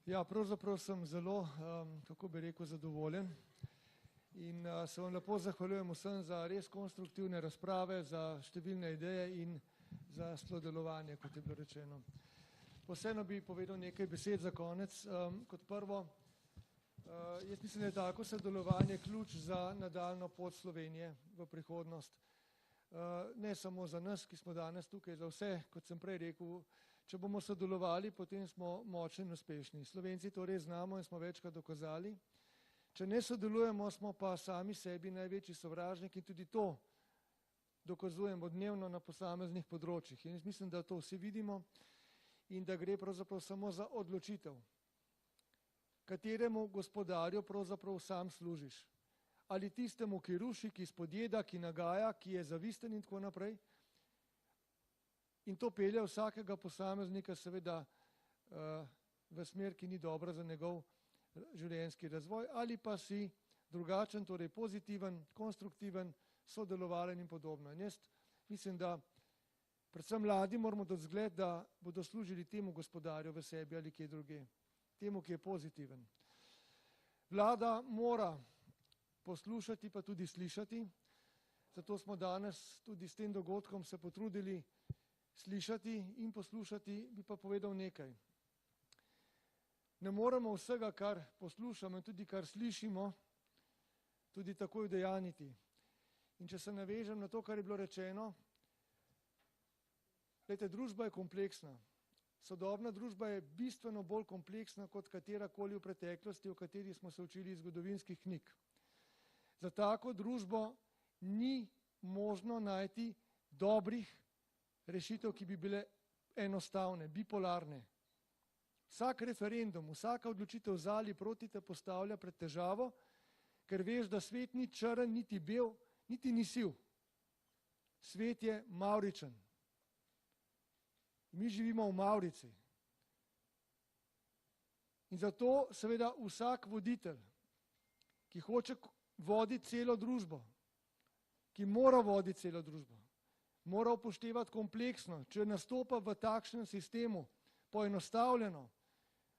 Ja, pravzaprav sem zelo, kako bi rekel, zadovoljen in se vam lepo zahvaljujem vsem za res konstruktivne razprave, za številne ideje in za sodelovanje, kot je bilo rečeno. Vseeno bi povedal nekaj besed za konec. Kot prvo, jaz mislim, da je tako sodelovanje ključ za nadaljnjo pot Slovenije v prihodnost. Ne samo za nas, ki smo danes tukaj, za vse, kot sem prej rekel, če bomo sodelovali, potem smo močni in uspešni. Slovenci to res znamo in smo večkrat dokazali. Če ne sodelujemo, smo pa sami sebi največji sovražnik in tudi to dokazujemo dnevno na posameznih področjih. In jaz mislim, da to vsi vidimo in da gre pravzaprav samo za odločitev, kateremu gospodarju pravzaprav sam služiš. Ali tistemu, ki ruši, ki spodjeda, ki nagaja, ki je zavisten in tako naprej. In to pelje vsakega posameznika seveda v smer, ki ni dobra za njegov življenjski razvoj, ali pa si drugačen, torej pozitiven, konstruktiven, sodelovalen in podobno. In jaz mislim, da predvsem mladi moramo dati zgled, da bodo služili temu gospodarju v sebi ali kje druge, temu, ki je pozitiven. Vlada mora poslušati pa tudi slišati, zato smo danes tudi s tem dogodkom se potrudili slišati in poslušati, bi pa povedal nekaj. Ne moremo vsega, kar poslušamo in tudi kar slišimo, tudi takoj udejanjiti. In če se navežem na to, kar je bilo rečeno, glejte, družba je kompleksna. Sodobna družba je bistveno bolj kompleksna kot katerakoli v preteklosti, o kateri smo se učili iz zgodovinskih knjig. Za tako družbo ni možno najti dobrih rešitev, ki bi bile enostavne, bipolarne. Vsak referendum, vsaka odločitev za ali proti te postavlja pred težavo, ker veš, da svet ni črn, niti bel, niti ni siv. Svet je mavričen. Mi živimo v Mavrici. In zato seveda vsak voditelj, ki hoče voditi celo družbo, ki mora voditi celo družbo, mora upoštevati kompleksno, če nastopa v takšnem sistemu poenostavljeno,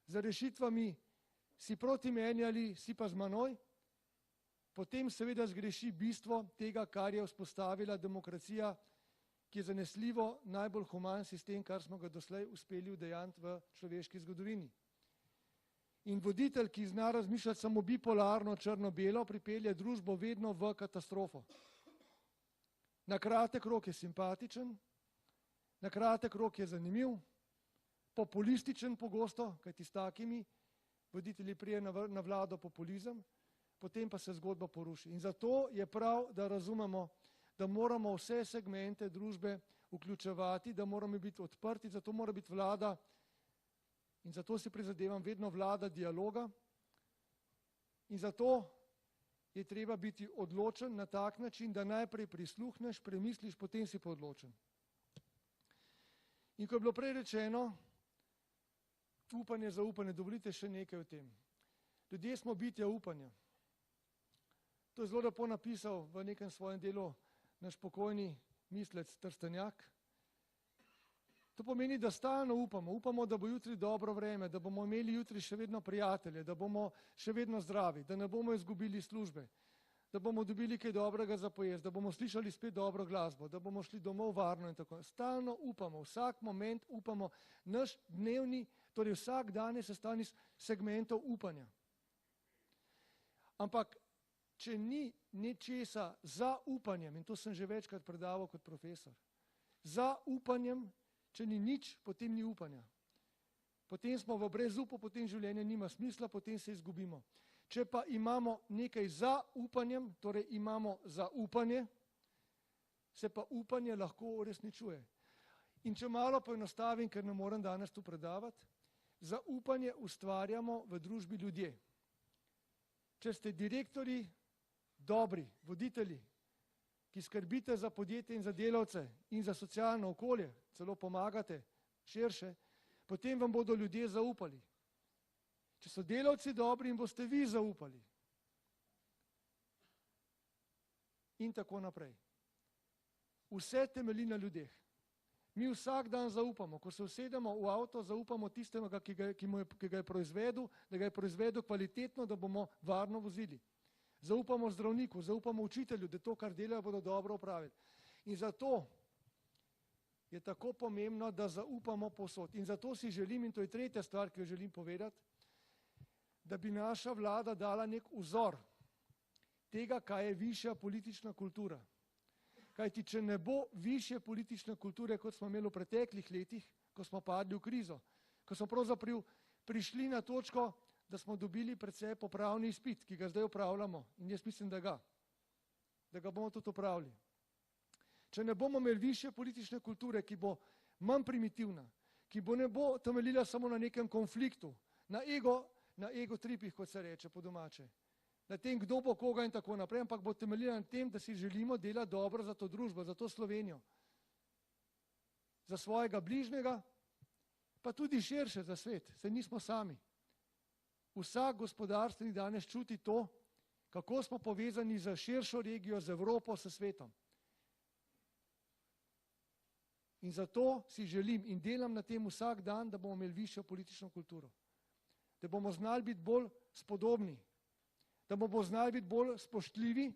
z rešitvami si proti meni ali si pa z menoj, potem seveda zgreši bistvo tega, kar je vzpostavila demokracija, ki je zanesljivo najbolj human sistem, kar smo ga doslej uspeli udejanjiti v človeški zgodovini. In voditelj, ki zna razmišljati samo bipolarno, črno-belo, pripelje družbo vedno v katastrofo. Na kratek rok je simpatičen, na kratek rok je zanimiv, populističen pogosto, kajti s takimi voditelji prije na vlado populizem, potem pa se zgodba poruši. In zato je prav, da razumemo, da moramo vse segmente družbe vključevati, da moramo biti odprti, zato mora biti vlada, in zato si prizadevam, vedno vlada dialoga, in zato je treba biti odločen na tak način, da najprej prisluhneš, premisliš, potem si pa odločen. In ko je bilo prej rečeno, upanje, zaupanje, dovolite še nekaj o tem. Ljudje smo bitja upanja. To je zelo lepo napisal v nekem svojem delu naš pokojni mislec Trstenjak. To pomeni, da stalno upamo, da bo jutri dobro vreme, da bomo imeli jutri še vedno prijatelje, da bomo še vedno zdravi, da ne bomo izgubili službe, da bomo dobili kaj dobrega za pojesti, da bomo slišali spet dobro glasbo, da bomo šli domov varno in tako. Stalno upamo, vsak moment upamo, naš dnevni, torej vsak dan je sestavljen iz segmentov upanja. Ampak, če ni nečesa za upanjem, in to sem že večkrat predaval kot profesor, za upanjem, če ni nič, potem ni upanja. Potem smo v brezupu, potem življenje nima smisla, potem se izgubimo. Če pa imamo nekaj za upanjem, torej imamo zaupanje, se pa upanje lahko uresničuje. In če malo poenostavim, ker ne morem danes tu predavati, zaupanje ustvarjamo v družbi ljudje. Če ste direktorji dobri, voditelji, ki skrbite za podjetje in za delavce in za socialno okolje, celo pomagate širše, potem vam bodo ljudje zaupali. Če so delavci dobri, jim boste vi zaupali. In tako naprej. Vse temelji na ljudeh. Mi vsak dan zaupamo, ko se usedemo v avto, zaupamo tistemu, ki ga je proizvedel, da ga je proizvedel kvalitetno, da bomo varno vozili. Zaupamo zdravniku, zaupamo učitelju, da to, kar delajo, bodo dobro opravili. In zato je tako pomembno, da zaupamo povsod. In zato si želim, in to je tretja stvar, ki jo želim povedati, da bi naša vlada dala nek vzor tega, kaj je višja politična kultura. Kajti, če ne bo višje politične kulture, kot smo imeli v preteklih letih, ko smo padli v krizo, ko smo pravzaprav prišli na točko, da smo dobili predvsej popravni izpit, ki ga zdaj opravljamo, in jaz mislim, da ga bomo tudi opravili. Če ne bomo imeli višje politične kulture, ki bo manj primitivna, ki ne bo temeljila samo na nekem konfliktu, na ego tripih, kot se reče po domače, na tem, kdo bo koga in tako naprej, ampak bo temeljila na tem, da si želimo delati dobro za to družbo, za to Slovenijo, za svojega bližnjega, pa tudi širše za svet, saj nismo sami. Vsak gospodarstvenik danes čuti to, kako smo povezani z širšo regijo, z Evropo, s svetom. In zato si želim in delam na tem vsak dan, da bomo imeli višjo politično kulturo. Da bomo znali biti bolj spodobni, da bomo znali biti bolj spoštljivi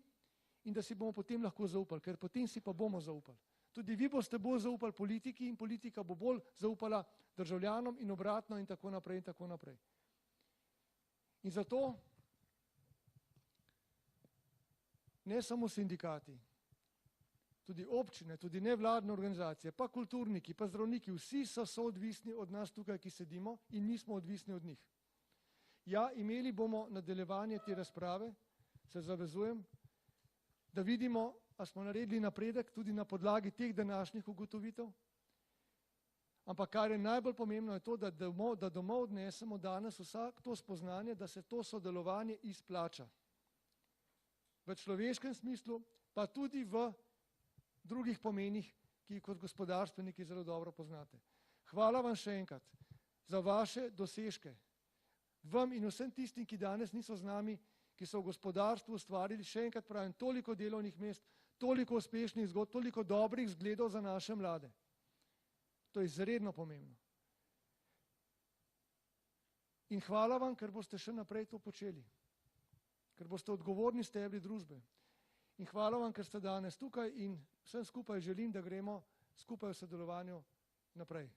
in da si bomo potem lahko zaupali, ker potem si pa bomo zaupali. Tudi vi boste bolj zaupali politiki in politika bo bolj zaupala državljanom in obratno in tako naprej in tako naprej. In zato ne samo sindikati, tudi občine, tudi nevladne organizacije, pa kulturniki, pa zdravniki, vsi so soodvisni od nas tukaj, ki sedimo in mi smo odvisni od njih. Ja, imeli bomo nadaljevanje te razprave, se zavezujem, da vidimo, a smo naredili napredek tudi na podlagi teh današnjih ugotovitev. Ampak kar je najbolj pomembno je to, da domov odnesemo danes vsak to spoznanje, da se to sodelovanje izplača. V človeškem smislu, pa tudi v drugih pomenih, ki jih kot gospodarstveniki zelo dobro poznate. Hvala vam še enkrat za vaše dosežke. Vam in vsem tistim, ki danes niso z nami, ki so v gospodarstvu ustvarili, še enkrat pravim, toliko delovnih mest, toliko uspešnih zgodb, toliko dobrih zgledov za naše mlade. To je izredno pomembno. In hvala vam, ker boste še naprej to počeli. Ker boste odgovorni stebri družbe. In hvala vam, ker ste danes tukaj in vsem skupaj želim, da gremo skupaj v sodelovanju naprej.